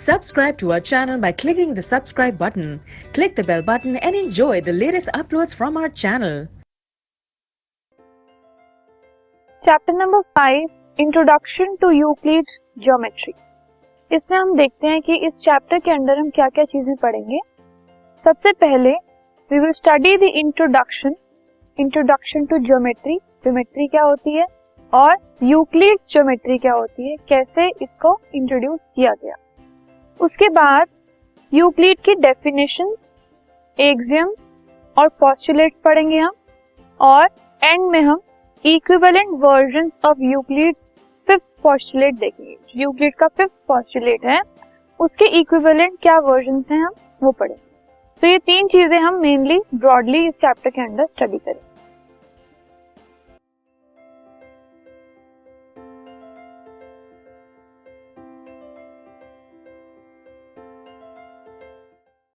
Subscribe to our channel by clicking the subscribe button. Click the bell button and enjoy the latest uploads from our channel. Chapter number 5, introduction to Euclid's geometry. इसमें हम देखते हैं कि इस chapter के अंदर हम क्या क्या चीजें पढ़ेंगे। सबसे पहले we will study the introduction to geometry. Geometry क्या होती है और यूक्लिड्स ज्योमेट्री क्या होती है, कैसे इसको इंट्रोड्यूस किया गया। उसके बाद यूक्लिड की डेफिनेशंस, एक्सियम और पोस्टुलेट्स पढ़ेंगे हम, और एंड में हम equivalent version of Euclid fifth postulate देखेंगे। यूक्लिड का फिफ्थ पोस्टुलेट है, उसके इक्विवेलेंट क्या वर्जन हैं हम वो पढ़ेंगे। तो ये तीन चीजें हम मेनली ब्रॉडली इस चैप्टर के अंदर स्टडी करेंगे।